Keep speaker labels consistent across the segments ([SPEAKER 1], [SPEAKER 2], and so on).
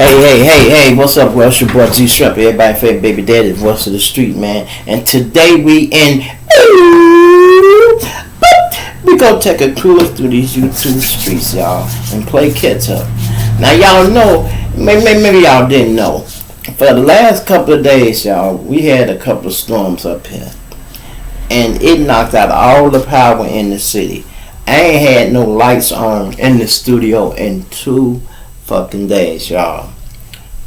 [SPEAKER 1] Hey, what's up? Well, it's your boy G Shrimp, everybody favorite baby daddy, voice of the street, man. And today we gonna take a cruise through these YouTube streets, y'all, and play catch up. Now, y'all know, maybe y'all didn't know, for the last couple of days, y'all, we had a couple of storms up here. And it knocked out all the power in the city. I ain't had no lights on in the studio in 2 fucking days, y'all.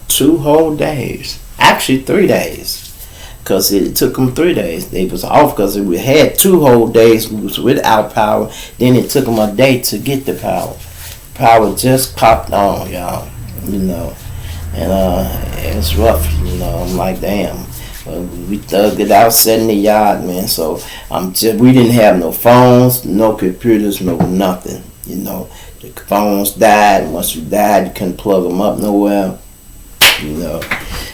[SPEAKER 1] 2 whole days. Actually 3 days. Because it took them 3 days. They was off because we had 2 whole days. We was without power. Then it took them a day to get the power. Power just popped on, y'all. You know. And it's rough, you know. I'm like, damn. We thugged it out, sat in the yard, man. So we didn't have no phones, no computers, no nothing. You know, the phones died. Once you died, you couldn't plug them up nowhere. You know,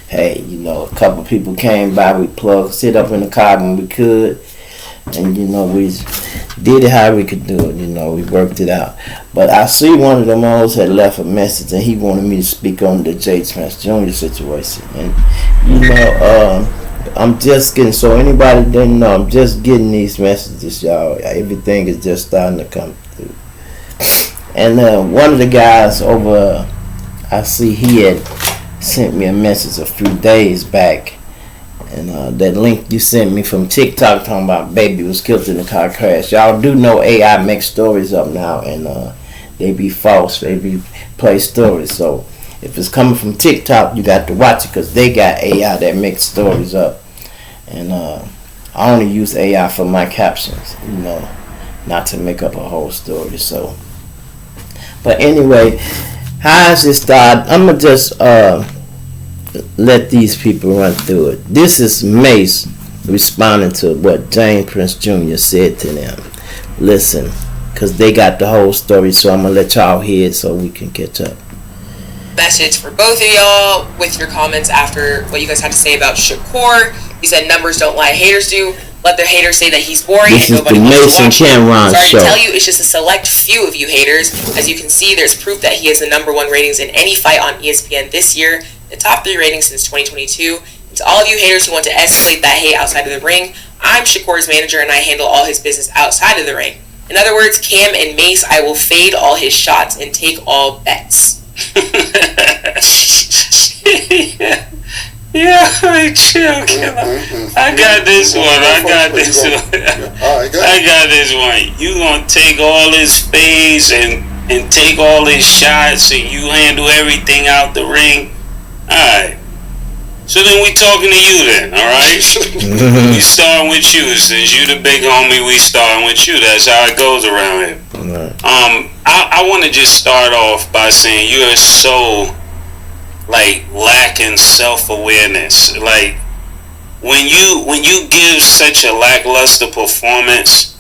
[SPEAKER 1] hey, you know, a couple people came by. We sit up in the car when we could, and you know, we did it how we could do it. You know, we worked it out. But I see one of them always had left a message, and he wanted me to speak on the J. Trans Jr. situation. And you know, I'm just getting, so anybody didn't know, I'm just getting these messages, y'all. Everything is just starting to come through. And one of the guys over, I see he had sent me a message a few days back, and that link you sent me from TikTok talking about baby was killed in a car crash. Y'all do know AI makes stories up now, and they be false. They be play stories. So if it's coming from TikTok, you got to watch it because they got AI that makes stories up. And I only use AI for my captions, you know, not to make up a whole story. So, but anyway, how does it start? I'm going to just let these people run through it. This is Mase responding to what James Prince Jr. said to them. Listen, because they got the whole story, so I'm going to let y'all hear it so we can catch up.
[SPEAKER 2] Message for both of y'all with your comments after what you guys had to say about Shakur. He said numbers don't lie, haters do. Let their haters say that he's boring
[SPEAKER 1] this
[SPEAKER 2] and nobody wants to watch him.
[SPEAKER 1] Camron
[SPEAKER 2] Sorry
[SPEAKER 1] show.
[SPEAKER 2] to tell you, it's just a select few of you haters. As you can see, there's proof that he has the #1 ratings in any fight on ESPN this year, the top 3 ratings since 2022. And to all of you haters who want to escalate that hate outside of the ring, I'm Shakur's manager and I handle all his business outside of the ring. In other words, Cam and Mase, I will fade all his shots and take all bets.
[SPEAKER 3] Yeah, chill, killer. I got this one. I got this one. You gonna take all his fades and take all his shots and you handle everything out the ring. Alright. So then we talking to you then, alright? We starting with you. Since you the big homie, we starting with you. That's how it goes around here. I wanna just start off by saying you are so lacking self-awareness. Like when you give such a lackluster performance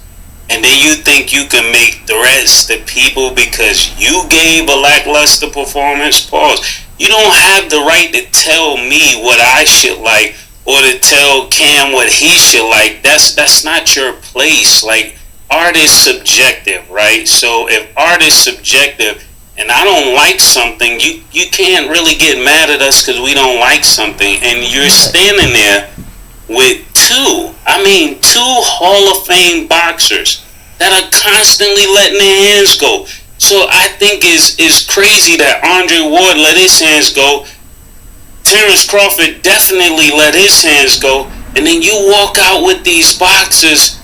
[SPEAKER 3] and then you think you can make threats to people because you gave a lackluster performance, pause. You don't have the right to tell me what I should like or to tell Cam what he should like. That's not your place. Like, art is subjective, right? So if art is subjective and I don't like something, you can't really get mad at us because we don't like something. And you're standing there with 2 Hall of Fame boxers that are constantly letting their hands go. So I think it's crazy that Andre Ward let his hands go. Terrence Crawford definitely let his hands go. And then you walk out with these boxers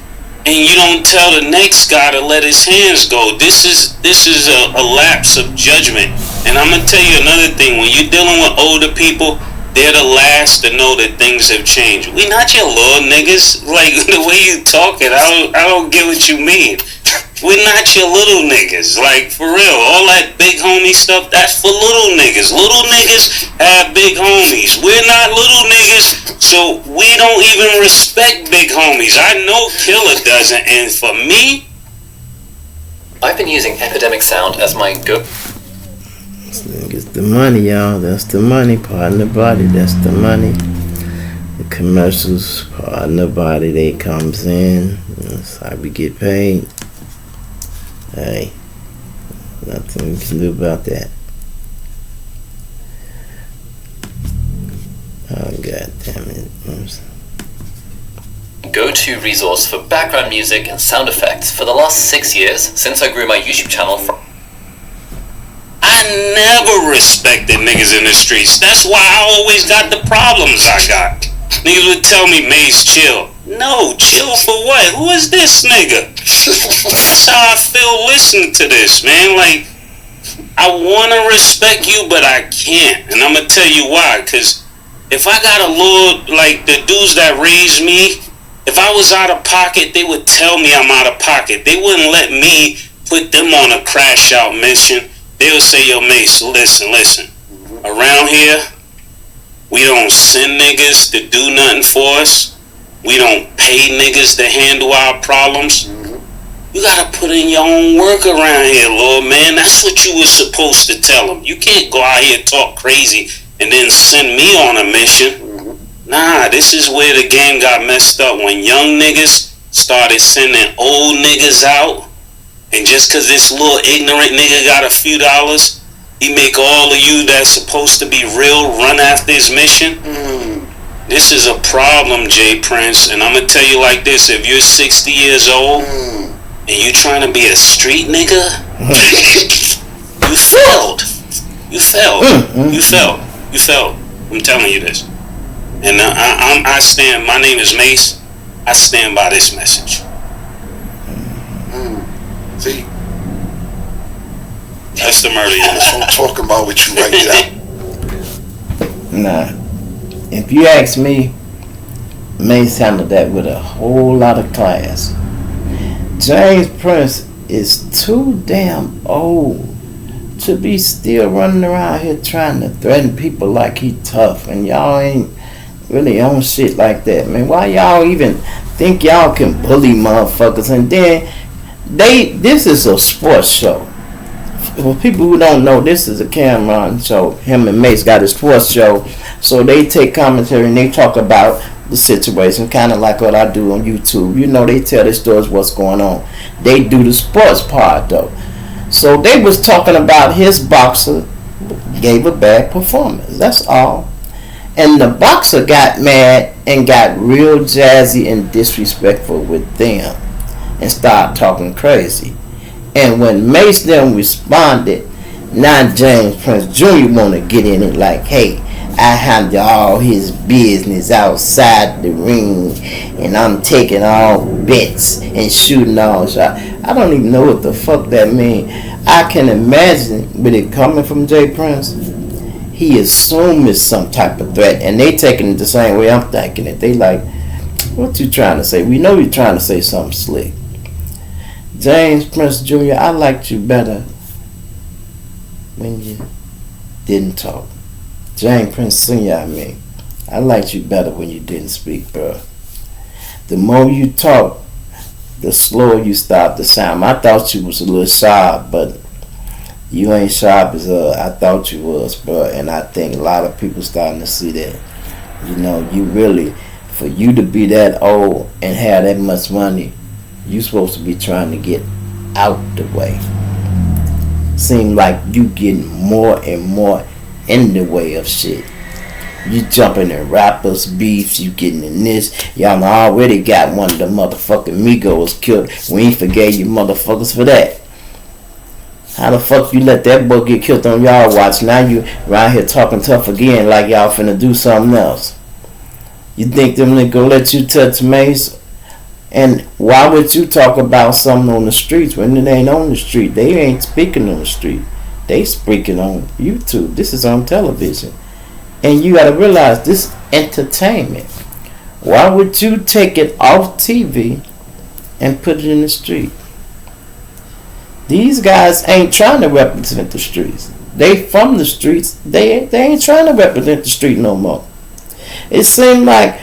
[SPEAKER 3] and you don't tell the next guy to let his hands go. This is a lapse of judgment. And I'm gonna tell you another thing. When you're dealing with older people, they're the last to know that things have changed. We not your little niggas. Like the way you talking, I don't get what you mean. We're not your little niggas. Like, for real, all that big homie stuff, that's for little niggas. Little niggas have big homies. We're not little niggas, so we don't even respect big homies. I know Killer doesn't, and for me,
[SPEAKER 4] I've been using Epidemic Sound as my go.
[SPEAKER 1] It's the money, y'all. That's the money. Pardon the body. That's the money. The commercials, pardon the body, they comes in. That's how we get paid. Hey, nothing we can do about that. Oh, god damn it.
[SPEAKER 4] Go-to resource for background music and sound effects for the last 6 years since I grew my YouTube channel from.
[SPEAKER 3] I never respected niggas in the streets. That's why I always got the problems I got. Niggas would tell me, Mase, chill. No, chill for what? Who is this nigga? That's how I feel listening to this, man. Like, I want to respect you, but I can't. And I'm going to tell you why. Because if I got a little, like the dudes that raised me, if I was out of pocket, they would tell me I'm out of pocket. They wouldn't let me put them on a crash out mission. They would say, yo, Mase, listen. Around here, we don't send niggas to do nothing for us. We don't pay niggas to handle our problems. You gotta put in your own work around here, Lord, man. That's what you was supposed to tell them. You can't go out here and talk crazy and then send me on a mission. Nah, this is where the game got messed up. When young niggas started sending old niggas out, and just cause this little ignorant nigga got a few dollars, he make all of you that's supposed to be real run after his mission. This is a problem, Jay Prince, and I'm gonna tell you like this: if you're 60 years old and you trying to be a street nigga, you failed. You failed. I'm telling you this, and I stand. My name is Mase. I stand by this message.
[SPEAKER 5] See,
[SPEAKER 3] That's the murder.
[SPEAKER 5] I'm talking about with you right now.
[SPEAKER 1] Nah. If you ask me, Mase handled that with a whole lot of class. James Prince is too damn old to be still running around here trying to threaten people like he tough, and y'all ain't really on shit like that, man. Why y'all even think y'all can bully motherfuckers? And then this is a sports show. For people who don't know, this is a Camron show. Him and Mase got a sports show, so they take commentary and they talk about the situation, kind of like what I do on YouTube. You know, they tell the stories what's going on. They do the sports part though. So they was talking about his boxer gave a bad performance. That's all. And the boxer got mad and got real jazzy and disrespectful with them and started talking crazy. And when Mase them responded, now James Prince Jr. want to get in it like, hey, I handle all his business outside the ring, and I'm taking all bets and shooting all shots. I don't even know what the fuck that means. I can imagine with it coming from Jay Prince, he assumed it's some type of threat, and they taking it the same way I'm thinking it. They like, what you trying to say? We know you're trying to say something slick. James Prince Jr., I liked you better when you didn't talk. James Prince Sr., I liked you better when you didn't speak, bro. The more you talk, the slower you start to sound. I thought you was a little sharp, but you ain't sharp as I thought you was, bro. And I think a lot of people starting to see that. You know, you really, for you to be that old and have that much money, you supposed to be trying to get out the way. Seem like you getting more and more in the way of shit. You jumping in rappers' beefs, you getting in this. Y'all already got one of the motherfucking Migos killed. We ain't forgave you motherfuckers for that. How the fuck you let that boy get killed on y'all watch? Now you around here talking tough again like y'all finna do something else. You think them niggas gonna let you touch Mase? And why would you talk about something on the streets when it ain't on the street? They ain't speaking on the street. They speaking on YouTube. This is on television. And you gotta realize this entertainment. Why would you take it off TV and put it in the street? These guys ain't trying to represent the streets. They from the streets. They ain't trying to represent the street no more. It seems like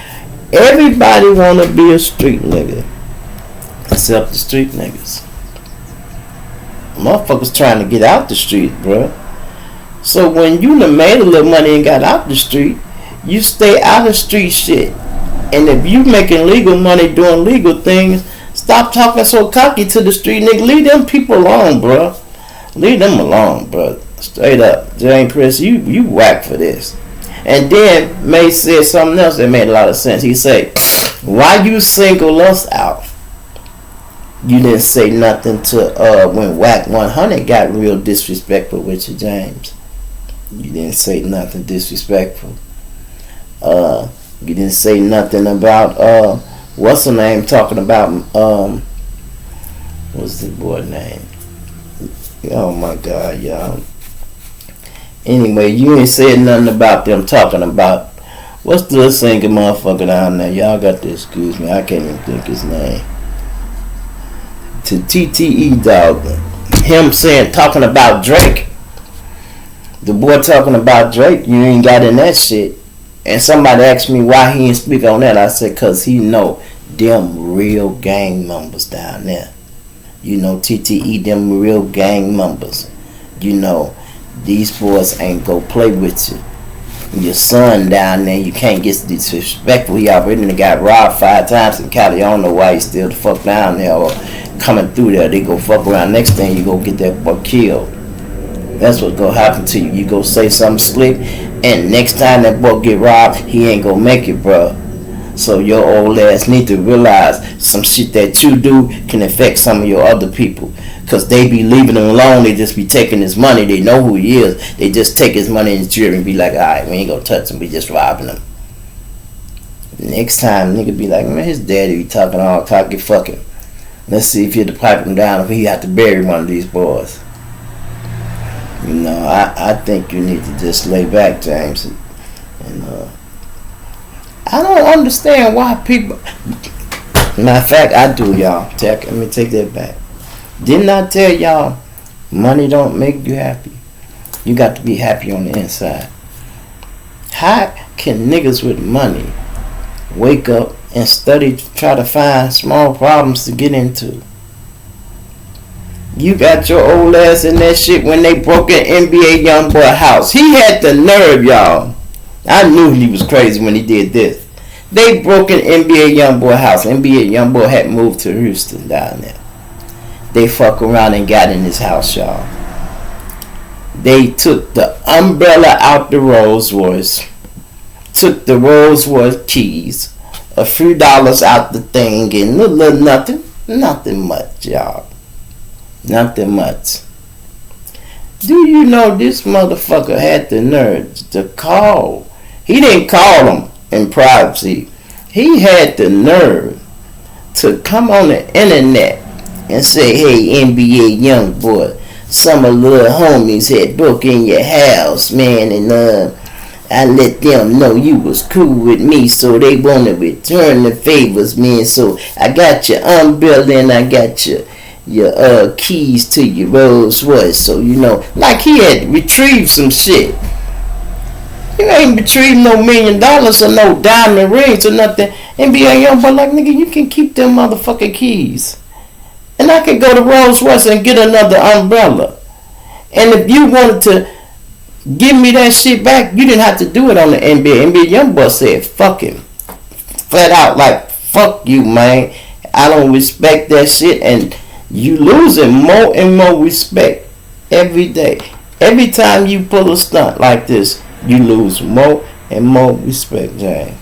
[SPEAKER 1] everybody wanna be a street nigga, except the street niggas. Motherfuckers trying to get out the street, bro. So when you done made a little money and got out the street, you stay out of street shit. And if you making legal money doing legal things, stop talking so cocky to the street nigga. Leave them people alone, bro. Leave them alone, bro. Straight up, James Prince, you whack for this. And then Mase said something else that made a lot of sense. He said, why you single us out? You didn't say nothing to when Whack 100 got real disrespectful with you, James. You didn't say nothing disrespectful. You didn't say nothing about what's the name talking about what's the boy name? Oh my God, y'all. Anyway, you ain't said nothing about them talking about what's the singer motherfucker down there. Y'all got to excuse me. I can't even think his name. To TTE dog. Him saying talking about Drake. The boy talking about Drake, you ain't got in that shit. And somebody asked me why he didn't speak on that. I said, cause he know them real gang members down there. You know, TTE, them real gang members. You know, these boys ain't go play with you. Your son down there, you can't get disrespectful. He already got robbed 5 times in Cali. I don't know why he's still the fuck down there or coming through there. They go fuck around. Next thing you go get that boy killed. That's what's gonna happen to you. You go say something slick, and next time that boy get robbed, he ain't gonna make it, bro. So your old ass need to realize some shit that you do can affect some of your other people. Cause they be leaving him alone. They just be taking his money. They know who he is. They just take his money and jewelry and be like, alright, we ain't gonna touch him. We just robbing him. Next time, nigga be like, man, his daddy be talking all cocky fucking. Let's see if you have to pipe him down if he have to bury one of these boys. You know, I think you need to just lay back, James. And I don't understand why people. Matter of fact, I do, y'all. Let me take that back. Didn't I tell y'all, money don't make you happy? You got to be happy on the inside. How can niggas with money wake up and study, try to find small problems to get into? You got your old ass in that shit when they broke an NBA YoungBoy house. He had the nerve, y'all. I knew he was crazy when he did this. They broke an NBA YoungBoy house. NBA YoungBoy had moved to Houston down there. They fuck around and got in his house, y'all. They took the umbrella out the Rolls Royce. Took the Rolls Royce keys. A few dollars out the thing and little nothing. Nothing much, y'all. Nothing much. Do you know this motherfucker had the nerve to call? He didn't call him in privacy. He had the nerve to come on the internet and say, hey, NBA YoungBoy, some of the little homies had broke in your house, man, and I let them know you was cool with me, so they want to return the favors, man. So I got your umbrella and I got your keys to your Rolls Royce. So, you know, like he had retrieved some shit. You ain't retrieved no $1 million or no diamond rings or nothing. NBA YoungBoy like, nigga, you can keep them motherfucking keys. And I can go to Rolls Royce and get another umbrella. And if you wanted to give me that shit back, you didn't have to do it on the NBA. NBA YoungBoy said, fuck him. Flat out, like, fuck you, man. I don't respect that shit. And you losing more and more respect every day. Every time you pull a stunt like this, you lose more and more respect, Jane.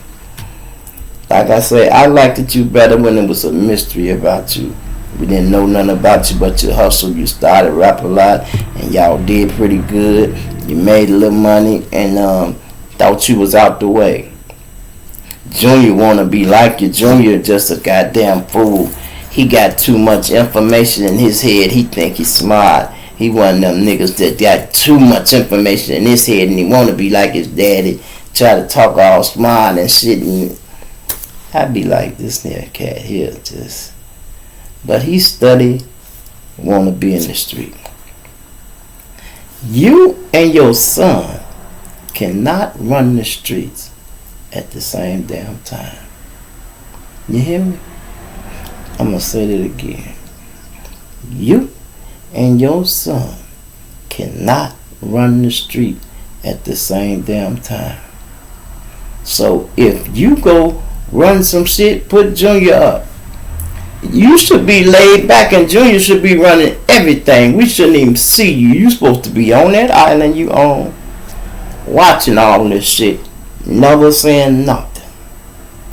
[SPEAKER 1] Like I said, I liked it you better when it was a mystery about you. We didn't know nothing about you but your hustle. You started rapping a lot and y'all did pretty good. You made a little money and thought you was out the way. Junior wanna be like you. Junior just a goddamn fool. He got too much information in his head. He think he's smart. He one of them niggas that got too much information in his head and he want to be like his daddy. Try to talk all smart and shit. And I be like, this there cat here just. But he study, want to be in the street. You and your son cannot run the streets at the same damn time. You hear me? I'm going to say that again. You and your son cannot run the street at the same damn time. So if you go run some shit, put Junior up. You should be laid back and Junior should be running everything. We shouldn't even see you. You supposed to be on that island you own, watching all this shit. never saying nothing.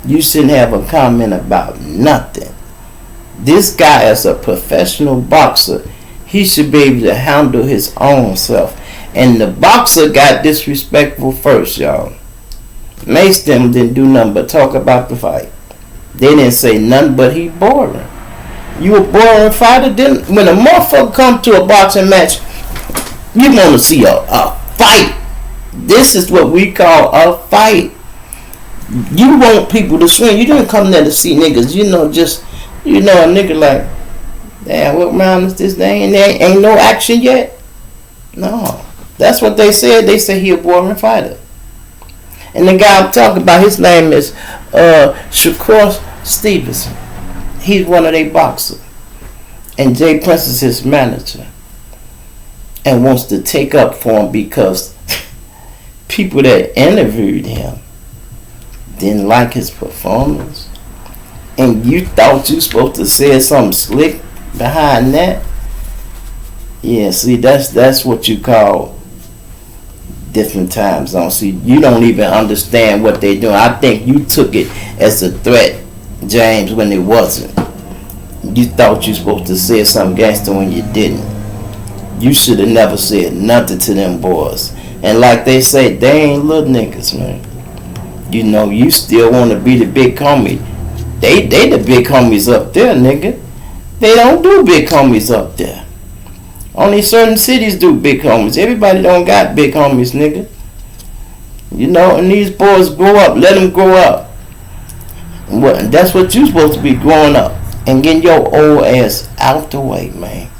[SPEAKER 1] You shouldn't have a comment about nothing. This guy is a professional boxer. He should be able to handle his own self. And the boxer got disrespectful first, y'all. Mase them didn't do nothing but talk about the fight. They didn't say nothing but he boring. You a boring fighter? Then when a motherfucker come to a boxing match, you want to see a fight. This is what we call a fight. You want people to swing. You didn't come there to see niggas. A nigga like, damn, what round is this? There ain't no action yet. No, that's what they said. They said he a boring fighter. And the guy I'm talking about, his name is Shakur Stevenson. He's one of their boxers. And Jay Prince is his manager. And wants to take up for him because people that interviewed him didn't like his performance. And you thought you supposed to say something slick behind that? Yeah, see, that's what you call different time zones. See, you don't even understand what they're doing. I think you took it as a threat, James, when it wasn't. You thought you supposed to say something gangster when you didn't. You should have never said nothing to them boys. And like they say, they ain't little niggas, man. You still want to be the big homie. They the big homies up there, nigga. They don't do big homies up there. Only certain cities do big homies. Everybody don't got big homies, nigga. And these boys grow up. Let them grow up. And that's what you supposed to be, growing up. And getting your old ass out the way, man.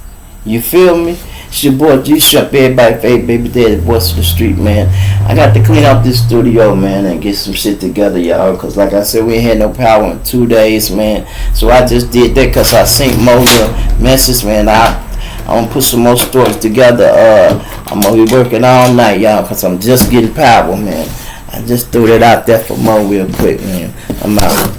[SPEAKER 1] You feel me? It's your boy G-Shop, everybody, favorite baby daddy, voice of the street, man. I got to clean up this studio, man, and get some shit together, y'all. Because like I said, we ain't had no power in 2 days, man. So I just did that because I seen more messages, man. I'm going to put some more stories together. I'm going to be working all night, y'all, because I'm just getting power, man. I just threw that out there for more real quick, man. I'm out.